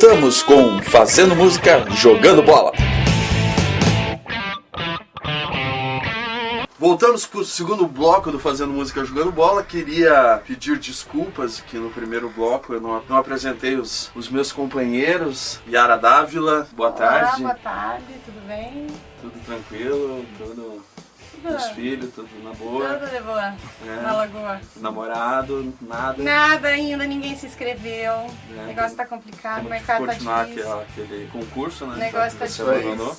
Voltamos com Fazendo Música, Jogando Bola. Voltamos para o segundo bloco do Fazendo Música Jogando Bola. Queria pedir desculpas que no primeiro bloco eu não apresentei os meus companheiros. Yara Dávila, boa tarde. Boa tarde, tudo bem? Tudo tranquilo, os filhos, tudo na boa. Tudo de boa, na lagoa. Namorado, nada. Nada ainda, ninguém se inscreveu. O negócio tá complicado, o mercado tá continuar difícil. aquele concurso, né? O negócio tá Você difícil. abandonou.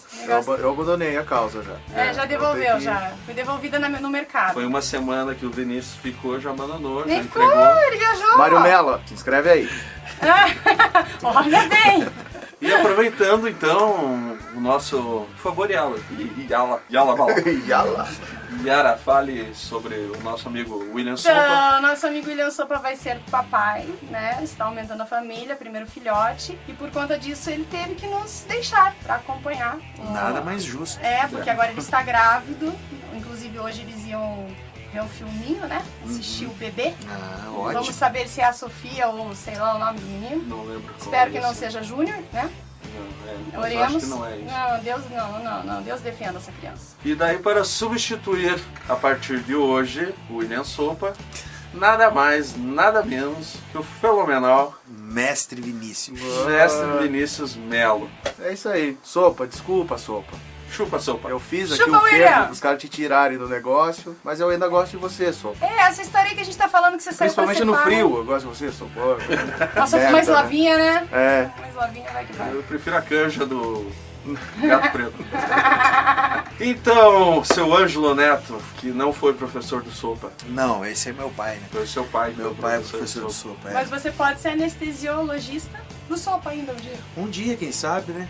Eu abandonei a causa já. Já devolveu, já. Fui devolvida no mercado. Foi uma semana que o Vinícius ficou, já abandonou, já Ficou, entregou. ele viajou. Mário Mela, se inscreve aí. Olha bem. E aproveitando então o nosso favor, Yala, Yara, fale sobre o nosso amigo William Sopa. Então, nosso amigo William Sopa vai ser papai, né? Está aumentando a família, primeiro filhote. E por conta disso ele teve que nos deixar para acompanhar. Nada mais justo. Porque agora ele está grávido. Inclusive hoje eles iam ver um filminho, né? Assistir o bebê. Ótimo. Vamos saber se é a Sofia ou sei lá o nome do menino. Não lembro qual Espero que é não esse. seja Júnior, né? Não, Oremos. acho que não é isso. Não, Deus não. Deus defenda essa criança. E daí para substituir a partir de hoje o William Sopa, nada mais, nada menos que o fenomenal Mestre Vinícius. Mestre Vinícius Melo. É isso aí. Sopa, desculpa, Sopa. Chupa, Sopa. Eu fiz aqui Chupa, o William. fervo, os caras te tirarem do negócio, mas eu ainda gosto de você, Sopa. Essa história aí que a gente tá falando que você saiu pra Principalmente ser no pai. frio, eu gosto de você, Sopa. Nossa, Merda, mais né? lavinha, né? É. Mais lavinha, vai que vai. Eu prefiro a canja do Gato Preto. Então, seu Ângelo Neto, que não foi professor do Sopa, Não, esse é meu pai, né? foi seu pai. Meu que pai é do professor de sopa. Mas você pode ser anestesiologista do Sopa ainda um dia. Um dia, quem sabe, né?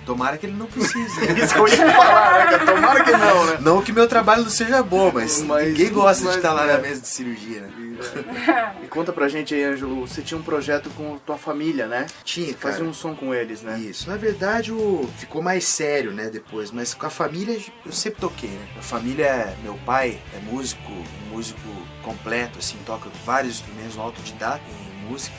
Tomara que ele não precise. Né? Isso que eu ia falar, né, cara? Tomara que não, né? Não que meu trabalho não seja bom, mas ninguém gosta de estar lá é. na mesa de cirurgia, né? E conta pra gente aí, Ângelo, você tinha um projeto com tua família, né? Tinha, Você cara. fazia um som com eles, né? Isso. Na verdade, ficou mais sério, né, depois. Mas com a família, eu sempre toquei, né? A família, meu pai é músico, um músico completo, assim, toca vários instrumentos, um autodidata em música,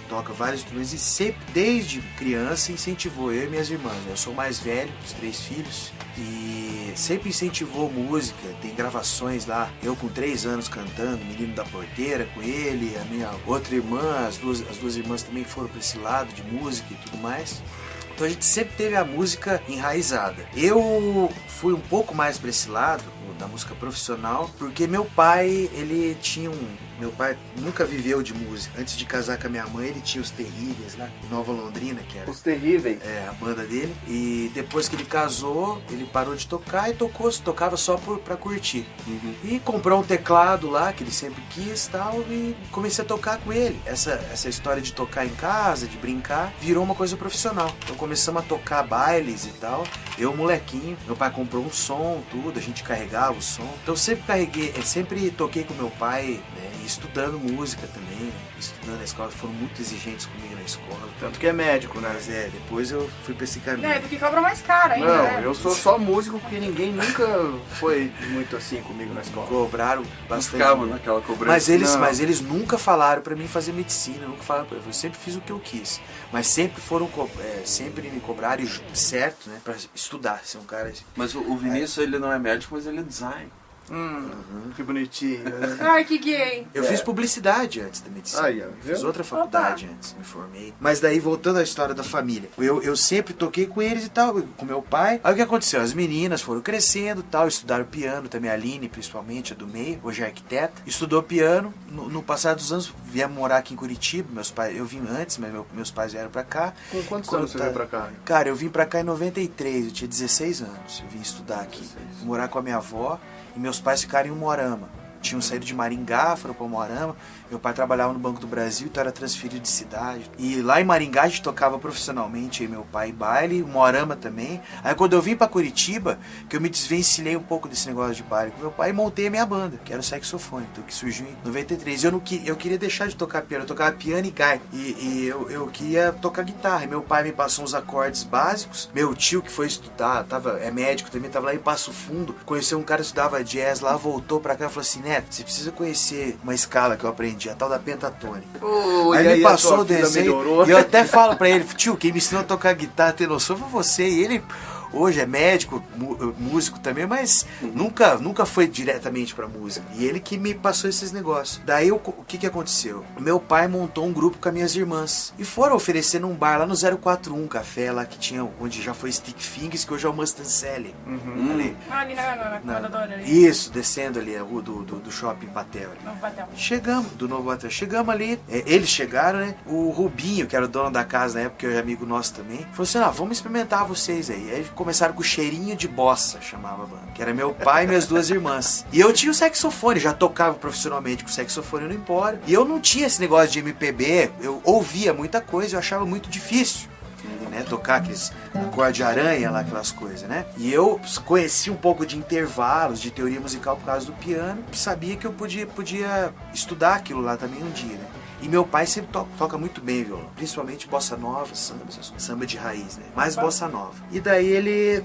toca vários instrumentos e sempre, desde criança, incentivou eu e minhas irmãs. Eu sou o mais velho dos 3 filhos e sempre incentivou música, tem gravações lá, eu com 3 anos cantando, Menino da Porteira com ele, a minha outra irmã, as duas irmãs também foram para esse lado de música e tudo mais. Então a gente sempre teve a música enraizada. Eu fui um pouco mais para esse lado da música profissional, porque meu pai, meu pai nunca viveu de música. Antes de casar com a minha mãe, ele tinha os Terríveis lá, em Nova Londrina, que era Os Terríveis. a banda dele. E depois que ele casou, ele parou de tocar e tocava só pra curtir. E comprou um teclado lá, que ele sempre quis e tal, e comecei a tocar com ele. Essa história de tocar em casa, de brincar, virou uma coisa profissional. Então começamos a tocar bailes e tal. Eu, molequinho, meu pai comprou um som, tudo, a gente carregava o som. Então sempre toquei com meu pai, né, e estudando música também, né, estudando na escola, foram muito exigentes comigo na escola. Tanto que é médico, né? Mas depois eu fui pra esse caminho. Do que cobra mais caro ainda, Não, né? eu sou só músico porque ninguém nunca foi muito assim comigo na escola. Cobraram Não bastante. ficava naquela cobrança. Mas eles nunca falaram pra mim fazer medicina, nunca falaram pra mim. Eu sempre fiz o que eu quis. Mas sempre sempre me cobraram certo, né? Pra estudar, ser um cara assim. Mas o Vinícius, ele não é médico, mas ele é design. Que bonitinho. Né? Ai, que gay. Eu fiz publicidade antes da medicina. Aí, ó, Eu viu? fiz outra faculdade antes, me formei. Mas daí, voltando à história da família, eu sempre toquei com eles e tal, com meu pai. Aí o que aconteceu? As meninas foram crescendo e tal, estudaram piano, também a Aline, principalmente, a do meio, hoje é arquiteta. Estudou piano, no passar dos anos, viemos morar aqui em Curitiba. Meus pais, eu vim antes, mas meus pais vieram pra cá. Com quantos anos você veio pra cá? Cara, eu vim pra cá em 93, eu tinha 16 anos. Eu vim estudar aqui, morar com a minha avó. E meus pais ficaram em Umuarama. Tinham saído de Maringá, foram para Umuarama. Meu pai trabalhava no Banco do Brasil, então era transferido de cidade. E lá em Maringá a gente tocava profissionalmente, aí meu pai em baile, Umuarama também. Aí quando eu vim para Curitiba, que eu me desvencilhei um pouco desse negócio de baile com meu pai, montei a minha banda, que era o saxofone, então, que surgiu em 93. E eu queria deixar de tocar piano, eu tocava piano e gaita. E eu queria tocar guitarra. E meu pai me passou uns acordes básicos. Meu tio, que foi estudar, é médico também, tava lá em Passo Fundo, conheceu um cara que estudava jazz lá, voltou para cá e falou assim, Neto, Neto, você precisa conhecer uma escala que eu aprendi, a tal da pentatônica. E Aí me a passou tua o vida desenho melhorou? e eu até falo pra ele, tio, quem me ensinou a tocar guitarra, ter noção foi você. E ele hoje é médico, músico também, mas nunca foi diretamente pra música. E ele que me passou esses negócios. Daí o que aconteceu? Meu pai montou um grupo com as minhas irmãs e foram oferecer num bar lá no 041, café lá que tinha, onde já foi Stick Fingers, que hoje é o Mustang Sally. Ali. Ali na Comendadora ali. Isso, descendo ali a rua do shopping Patel. Novo Patel. Chegamos, do Novo Patel. Chegamos ali, eles chegaram, né? O Rubinho, que era o dono da casa na época, que é amigo nosso também, falou assim: vamos experimentar vocês aí. Aí começaram com o cheirinho de bossa, chamava a banda, que era meu pai e minhas duas irmãs. E eu tinha o saxofone, já tocava profissionalmente com saxofone no Empório. E eu não tinha esse negócio de MPB, eu ouvia muita coisa, eu achava muito difícil. Né, tocar aqueles acorde de aranha lá, aquelas coisas, né? E eu conheci um pouco de intervalos, de teoria musical por causa do piano, sabia que eu podia estudar aquilo lá também um dia, né? E meu pai sempre toca muito bem violão, principalmente bossa nova, samba de raiz, né? Mais bossa nova. E daí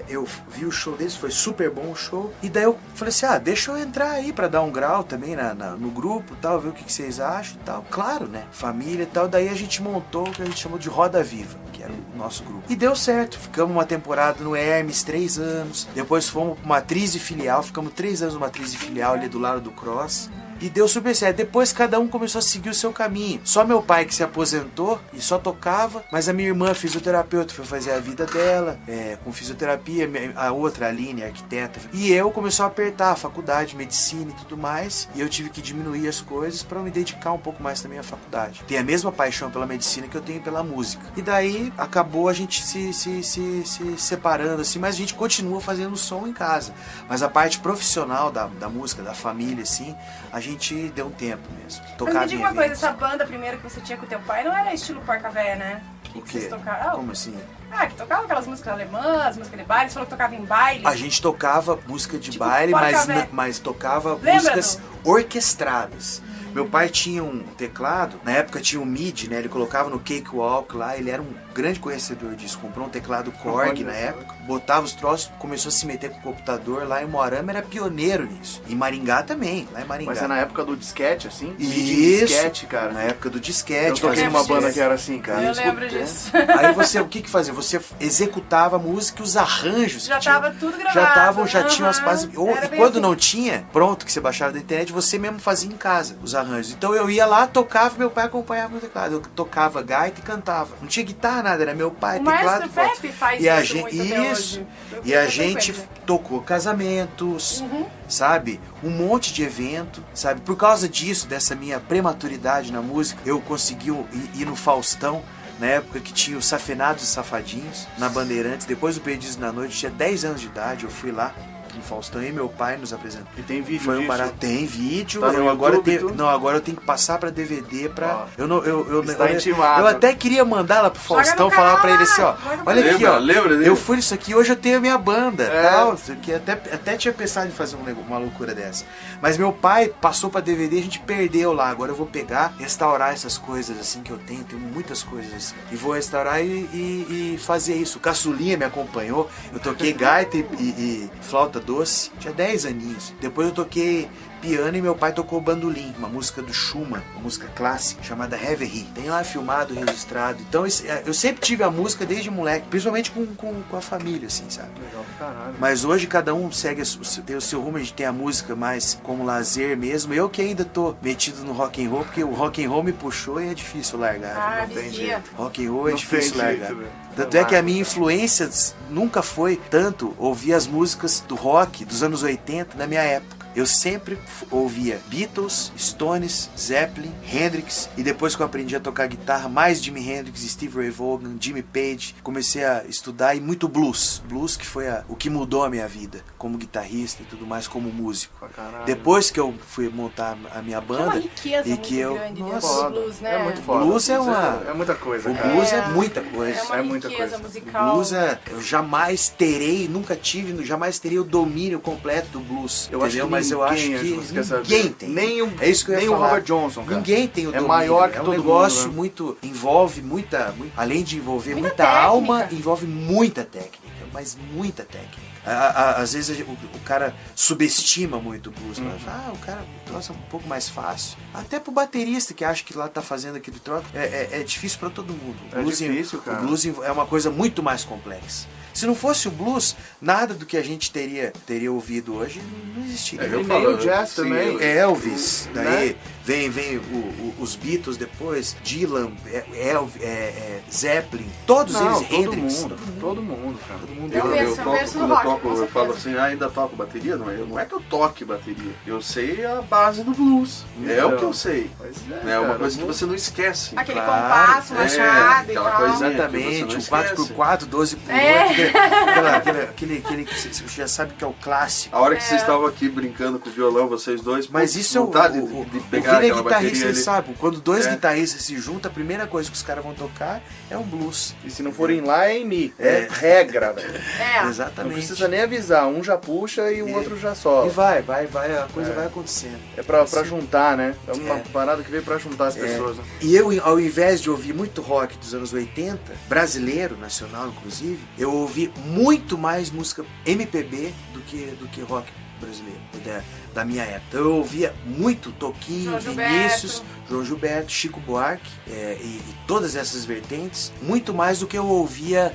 eu vi o show deles, foi super bom o show. E daí eu falei assim, deixa eu entrar aí pra dar um grau também no grupo e tal, ver o que vocês acham e tal. Claro, né? Família e tal. Daí a gente montou o que a gente chamou de Roda Viva, que era o nosso grupo. E deu certo, ficamos uma temporada no Hermes, 3 anos. Depois fomos pra uma atriz e filial, ficamos 3 anos numa atriz e filial ali do lado do Cross. E deu super certo. Depois cada um começou a seguir o seu caminho. Só meu pai que se aposentou e só tocava, mas a minha irmã, fisioterapeuta, foi fazer a vida dela com fisioterapia, a outra, a Aline, arquiteta. E eu começou a apertar a faculdade, medicina e tudo mais, e eu tive que diminuir as coisas para me dedicar um pouco mais também à faculdade. Tenho a mesma paixão pela medicina que eu tenho pela música. E daí acabou a gente se separando assim, mas a gente continua fazendo som em casa. Mas a parte profissional da música, da família, assim, a gente deu um tempo mesmo. Mas me diga uma coisa, essa banda primeiro que você tinha com teu pai não era estilo Porca Véia, né? O quê? Vocês tocavam? Como assim? Que tocava aquelas músicas alemãs, música de baile, você falou que tocava em baile. A gente tocava música de Tipo baile, Porca Véia. mas tocava Lembra músicas orquestradas. Meu pai tinha um teclado, na época tinha um MIDI, né? Ele colocava no Cakewalk lá, ele era um grande conhecedor disso. Comprou um teclado Korg na época, botava os troços, começou a se meter com o computador. Lá em Moarama era pioneiro nisso. Em Maringá também, lá em Maringá. Mas é na época do disquete, assim? Isso, disquete, cara. na época do disquete. Eu toquei lembro numa banda disso. que era assim, cara. Eu lembro disso. Aí você, o que fazia? Você executava a música e os arranjos. Já que tinham- tava tudo gravado. Já tinham as bases. Era E bem quando assim. não tinha, pronto, que você baixava da internet, você mesmo fazia em casa os arranjos. Então eu ia lá, tocava, meu pai acompanhava no teclado. Eu tocava gaita e cantava. Não tinha guitarra, nada, era meu pai, O teclado Maestro e voz. Pepe faz E a isso gente, muito até isso. hoje. E a Com gente frequência. tocou casamentos, sabe? Um monte de evento, sabe? Por causa disso, dessa minha prematuridade na música, eu consegui ir no Faustão, na época que tinha os Safenados e Safadinhos, na Bandeirantes. Depois do Perdidos na Noite, eu tinha 10 anos de idade, eu fui lá no Faustão e meu pai nos apresentou. E tem vídeo Foi um disso? barato. Tem vídeo. Tá no eu agora YouTube, tenho, tudo? não, agora eu tenho que passar pra DVD pra. Ó, está intimado. Eu até queria mandar lá pro Joga no Faustão canal falar pra ele lá, assim, ó. joga no Olha canal. aqui, ó. Lembra dele? Eu fui nisso aqui, hoje eu tenho a minha banda. É. Tal, que até tinha pensado em fazer uma loucura dessa. Mas meu pai passou pra DVD, a gente perdeu lá. Agora eu vou pegar, restaurar essas coisas assim que eu tenho muitas coisas assim. E vou restaurar e fazer isso. O Caçulinha me acompanhou. Eu toquei gaita e flauta doce. Tinha 10 aninhos. Depois eu toquei piano e meu pai tocou bandolim, uma música do Schumann, uma música clássica chamada Reverie. Tem lá filmado, registrado. Então eu sempre tive a música desde moleque, principalmente com a família, assim, sabe? Legal pra caralho. Mas hoje cada um segue tem o seu rumo, a gente tem a música mais como lazer mesmo. Eu que ainda tô metido no rock and roll, porque o rock and roll me puxou e é difícil largar. Ah, Não tem vicia. jeito. Rock and roll é Não difícil tem jeito, largar. velho. Tanto é que a minha influência nunca foi tanto ouvir as músicas do rock dos anos 80 na minha época. Eu sempre ouvia Beatles, Stones, Zeppelin, Hendrix, e depois que eu aprendi a tocar guitarra, mais Jimi Hendrix, Steve Ray Vaughan, Jimmy Page, comecei a estudar e muito blues. Blues que foi o que mudou a minha vida, como guitarrista e tudo mais, como músico. Pra caralho. Depois que eu fui montar a minha Tem uma banda, riqueza e muito que eu... grande dentro Nossa, do blues, né? É muito foda. Blues é uma- É muita coisa, o cara. blues é muita coisa. É uma É muita riqueza coisa. musical. Blues eu jamais terei, nunca tive, jamais teria o domínio completo do blues. Eu acho entendeu? que Mas eu acho ninguém, que você quer saber? ninguém tem. Nem o, É isso que eu ia nem falar. o Robert Johnson, cara. Ninguém tem o É domínio. maior que é um todo negócio mundo, né? muito... Envolve muita... além de envolver Muita muita alma, técnica. envolve muita técnica. Mas muita técnica. Às vezes o cara subestima muito o blues. O cara troça um pouco mais fácil. Até pro baterista que acha que lá tá fazendo aquele troço, é difícil pra todo mundo. O blues, difícil, cara. O blues é uma coisa muito mais complexa. Se não fosse o blues, nada do que a gente teria ouvido hoje não existiria. E nem o jazz também. Elvis, daí Né? vem os Beatles depois, Dylan, Zeppelin, todos eles, Hendrix. Todo mundo, cara. Todo mundo. Eu Eu penso no quando eu rock, toco, com eu certeza. falo assim, ainda toco bateria? Não é que eu toque bateria. Eu sei a base do blues. É o que eu sei. Pois É uma cara, coisa que você não esquece. Aquele Claro, compasso, machado e aquela tal. coisinha. Exatamente, que o você não 4x4, 12x8, aquele que você já sabe que é o clássico. A hora que vocês estavam aqui brincando com o violão, vocês dois, Mas pô, isso é vontade o de Vini pegar é aquela guitarrista, bateria ele ali. sabe. Quando dois É. guitarristas se juntam, a primeira coisa que os caras vão tocar é um blues. E se não for em lá, é em mi. É regra, velho. Não Exatamente. precisa nem avisar. Um já puxa e o outro já sobe. E vai, a coisa vai acontecendo. É pra juntar, né? É uma parada que veio pra juntar as pessoas. Né? E eu, ao invés de ouvir muito rock dos anos 80, brasileiro, nacional inclusive, eu ouvi muito mais música MPB do que rock brasileiro, da minha época. Eu ouvia muito Toquinho, João Gilberto. Vinícius, João Gilberto, Chico Buarque, e todas essas vertentes, muito mais do que eu ouvia,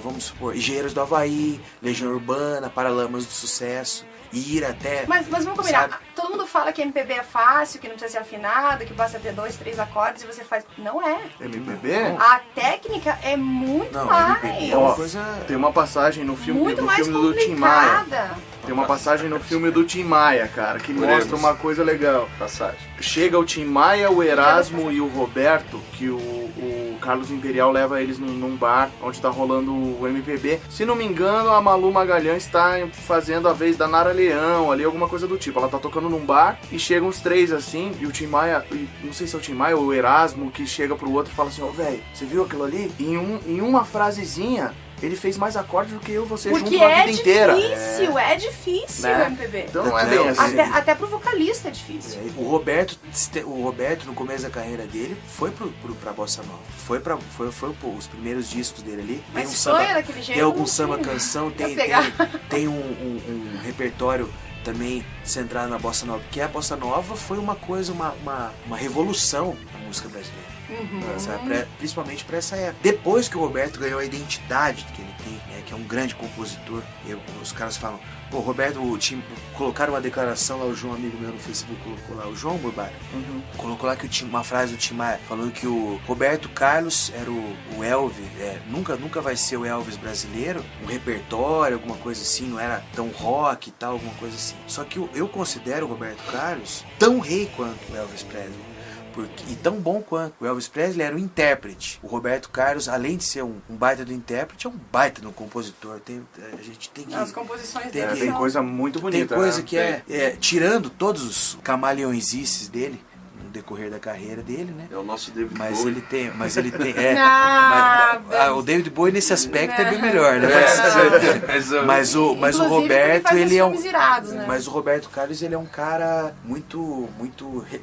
vamos supor, Engenheiros do Havaí, Legião Urbana, Paralamas do Sucesso, e ir até... Mas vamos combinar, sabe? todo mundo fala que MPB é fácil, que não precisa ser afinado, que basta ter 2, 3 acordes e você faz. Não é. MPB? A técnica é muito Não, mais. MPB é Ó, uma coisa... Tem uma passagem no filme, Muito mais do Tim Maia. complicada. Tem uma passagem no filme do Tim Maia, cara, que Oremos. mostra uma coisa legal. Passagem. Chega o Tim Maia, o Erasmo e o Roberto, que o Carlos Imperial leva eles num bar onde tá rolando o MPB. Se não me engano, a Malu Magalhães tá fazendo a vez da Nara Leão ali, alguma coisa do tipo. Ela tá tocando num bar e chegam os três assim, e o Tim Maia, não sei se é o Tim Maia ou o Erasmo, que chega pro outro e fala assim, velho, você viu aquilo ali? Em uma frasezinha, ele fez mais acordes do que eu e você Porque junto a é vida inteira. difícil Né? o MPB. Então não é bem Não, assim. Até pro vocalista é difícil. O Roberto, no começo da carreira dele, foi pra Bossa Nova. Foi os primeiros discos dele ali. Mas Tem um sonha samba, daquele jeito. tem algum samba canção, tem pegar. um repertório também centrado na Bossa Nova. Porque a Bossa Nova foi uma coisa, uma revolução na música brasileira. Sabe? Principalmente para essa época. Depois que o Roberto ganhou a identidade que ele tem, que é um grande compositor, os caras falam, pô, Roberto, o time, colocaram uma declaração lá, o João, amigo meu no Facebook, colocou lá, o João Burbara, colocou lá que uma frase do Tim Maia, falando que o Roberto Carlos era o Elvis, nunca vai ser o Elvis brasileiro, um repertório, alguma coisa assim, não era tão rock e tal, alguma coisa assim. Só que eu considero o Roberto Carlos tão rei quanto o Elvis Presley. E tão bom quanto. O Elvis Presley era um intérprete. O Roberto Carlos, além de ser um baita do intérprete, é um baita do compositor. A gente tem que... As composições tem dele que- Tem são- coisa muito bonita. Tem coisa né? que tirando todos os camaleõesices dele, no decorrer da carreira dele, né? É o nosso David Mas Bowie. ele tem... Ah, o David Bowie nesse aspecto é bem melhor, né? Mas o Inclusive, ele Roberto, faz ele os é um... filmes irados, né? Mas o Roberto Carlos, ele é um cara muito...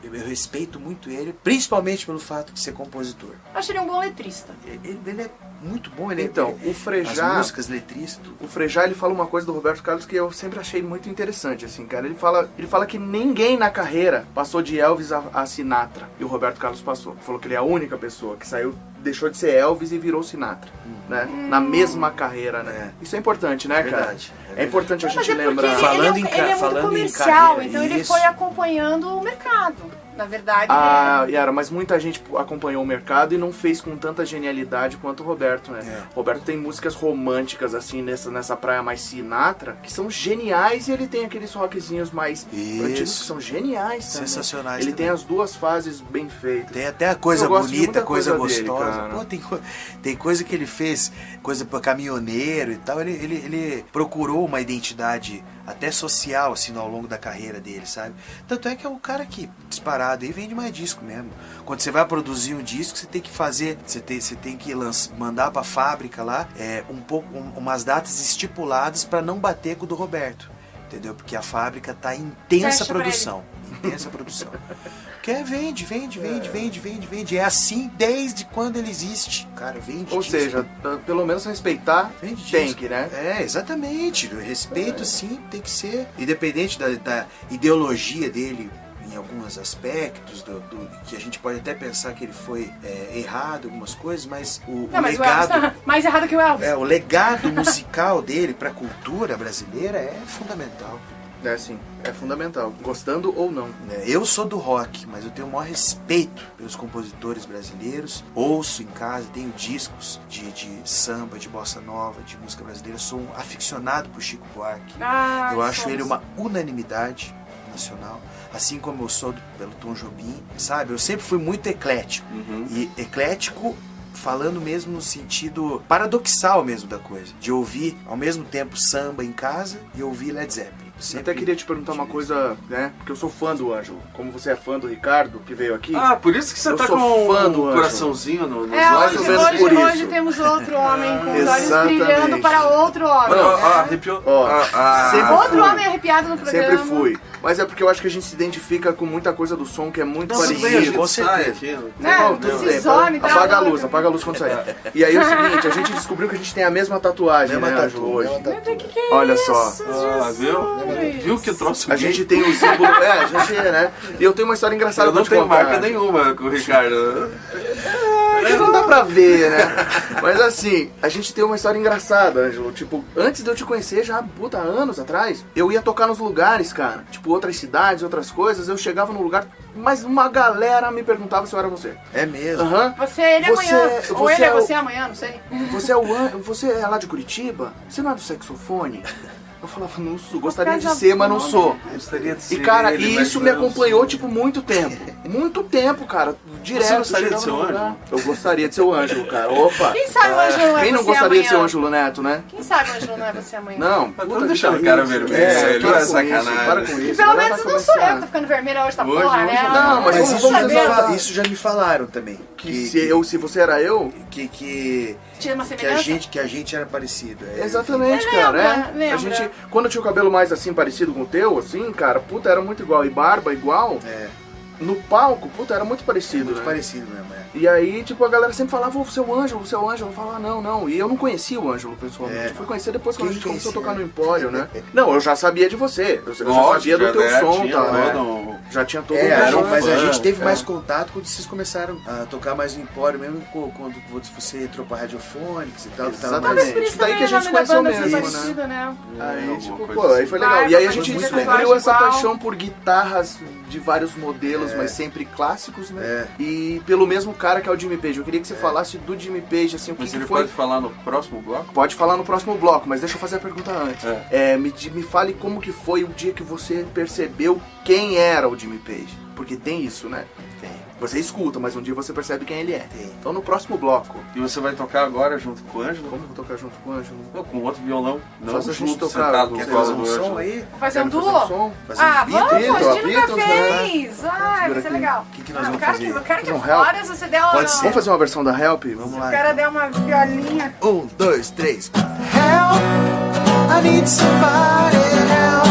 Eu respeito muito ele, principalmente pelo fato de ser compositor. Eu achei ele um bom letrista. Ele é muito bom, Então, o as Frejá, músicas, letrista, tudo. o Frejá, ele fala uma coisa do Roberto Carlos que eu sempre achei muito interessante, assim, cara. Ele fala que ninguém na carreira passou de Elvis a Sinatra, e o Roberto Carlos passou. Ele falou que ele é a única pessoa que deixou de ser Elvis e virou Sinatra, né? Na mesma carreira, né? Isso é importante, né, cara? Verdade, É importante a Mas gente é porque lembrar. Falando ele em é muito falando em comercial, carreira, então ele isso. foi acompanhando o mercado. Na verdade, Yara, mas muita gente acompanhou o mercado e não fez com tanta genialidade quanto o Roberto, né? O Roberto tem músicas românticas, assim, nessa praia mais Sinatra, que são geniais, e ele tem aqueles rockzinhos mais antigos que são geniais também. Sensacionais Ele também. tem as duas fases bem feitas. Tem até a coisa Eu gosto de bonita, muita coisa coisa dele, gostosa. cara. Pô, tem coisa que ele fez, coisa pra caminhoneiro e tal. Ele procurou uma identidade até social, assim, ao longo da carreira dele, sabe? Tanto é que é o cara que, disparado, aí vende mais disco mesmo. Quando você vai produzir um disco, você tem que fazer, você tem que mandar pra fábrica lá umas datas estipuladas pra não bater com o do Roberto. Entendeu? Porque a fábrica tá em intensa Fecha pra produção. pensa a produção. Quer, vende. É assim desde quando ele existe. Cara, vende Ou disco. seja, pelo menos respeitar Vende tem disco. que, né? É, exatamente. O respeito, sim, tem que ser. Independente da ideologia dele em alguns aspectos, que a gente pode até pensar que ele foi errado, algumas coisas, mas o Não, mas o legado... Elvis tá mais errado que o Elvis. o legado musical dele para a cultura brasileira é fundamental. É sim, é fundamental. Gostando ou não. Eu sou do rock, mas eu tenho o maior respeito pelos compositores brasileiros. Ouço em casa, tenho discos de samba, de bossa nova, de música brasileira. Sou um aficionado por Chico Buarque. Eu acho ele uma unanimidade nacional. Assim como eu sou pelo Tom Jobim, sabe? Eu sempre fui muito eclético. E eclético falando mesmo no sentido paradoxal mesmo da coisa. De ouvir ao mesmo tempo samba em casa e ouvir Led Zeppelin. Eu até queria te perguntar uma coisa, né? Porque eu sou fã do Ângelo. Como você é fã do Ricardo, que veio aqui. Ah, por isso que você Eu tá sou com fã do um Ângelo. coraçãozinho nos É, olhos. ou menos por hoje isso. temos outro homem com os olhos Exatamente. brilhando para outro homem. Ó, né? arrepiou. Ó, sempre Outro fui. homem arrepiado no programa. Sempre fui. Mas é porque eu acho que a gente se identifica com muita coisa do som que é muito Não, tudo parecido. bem, a gente com sai certeza. aqui. Né? Tudo Se bem, some, tá apaga a louco. luz, apaga a luz quando sair. E aí é o seguinte, a gente descobriu que a gente tem a mesma tatuagem, Mesma né, tatu, Ângelo, hoje. mesma tatu. Que é Olha isso, só. Ah, Jesus? viu que troço A gay? gente tem o símbolo. A gente né? E eu tenho uma história engraçada Eu não pra te tenho contar. marca nenhuma com o Ricardo. Não dá pra ver, né? Mas assim, a gente tem uma história engraçada, Ângelo. Tipo, antes de eu te conhecer, já, puta, anos atrás, eu ia tocar nos lugares, cara. Tipo, outras cidades, outras coisas. Eu chegava no lugar, mas uma galera me perguntava se eu era você. É mesmo. Aham. Você é ele Você- amanhã. Ou você ele é é o- você amanhã, não sei. Você é lá de Curitiba? Você não é do saxofone? Eu falava, não sou, gostaria de Casa ser, mas não boa, sou. Gostaria de ser E cara, ele, e mas isso me não acompanhou, sou. tipo, muito tempo. Muito tempo, cara. Direto. Você gostaria de chegava ser no o lugar. Ângelo? Eu gostaria de ser o Ângelo, cara. Opa. Quem sabe o Ângelo é Quem não você gostaria de ser o amanhã? Ângelo Neto, né? Quem sabe o Ângelo não é você amanhã? Não, Mas puta não deixar que o cara pariu. vermelho, É, ele para é com sacanagem. isso, para com isso. Pelo Agora menos vai não sou eu que começar. tô ficando vermelha hoje, tá Hoje, porra, hoje né? não, mas Mas vamos isso já, me saber. isso já me falaram também. Que se você era eu, Que Tinha uma a semelhança? gente era parecido. exatamente, Lembra, cara. A lembra. gente, quando eu tinha o cabelo mais assim, parecido com o teu, assim, cara, puta, era muito igual. E barba igual. É, No palco, puta, era muito parecido, muito né? parecido mesmo, é. E aí, tipo, a galera sempre falava, você é o Ângelo, você é o Ângelo. Eu falava, não. E eu não conhecia o Ângelo, pessoalmente. É. Eu fui conhecer depois quando a Quem gente começou a conhecia? tocar no Empório, né? Não, eu já sabia de você. Eu já Lógico, sabia do teu já som, tinha tá? né? todo Já tinha todo era um Mas a fã, gente teve é. mais contato quando vocês começaram a tocar mais no Empório, mesmo quando você entrou pra Radiofônicos e tal. que tava Exatamente. Talvez por Isso isso daí também que a o gente nome da conheceu banda seja mesmo, parecido, né? Aí, alguma tipo, coisa pô, aí foi legal. Barba, E aí a mas gente muito descobriu igual. essa paixão por guitarras de vários modelos, mas sempre clássicos, né? É. E pelo mesmo cara que é o Jimmy Page. Eu queria que você falasse do Jimmy Page, assim, o que, Mas que ele foi... pode falar no próximo bloco? Pode falar no próximo bloco, mas deixa eu fazer a pergunta antes. Me fale como que foi o dia que você percebeu quem era o Jimmy Page. Porque tem isso, né? Tem. Você escuta, mas um dia você percebe quem ele é. Tem. Então no próximo bloco, E você vai tocar agora junto com o Ângelo? como eu vou tocar junto com o Ângelo? Não, com outro violão. Não Só se a gente junto, tocar, sentado no quer colo Fazer do um som Ângelo. aí? Vou fazer um Quero duo? fazer um som? Fazer Ah, um vamos, Beatles? a gente nunca Beatles, né? fez. Ai, vai ser legal. O que nós Ah, vamos eu quero fazer? Que, eu quero que Fazer um help? fora você der uma... Pode ser. Vamos fazer uma versão da Help? Vamos O lá. cara der uma violinha. 1, 2, 3. Help, I need somebody help.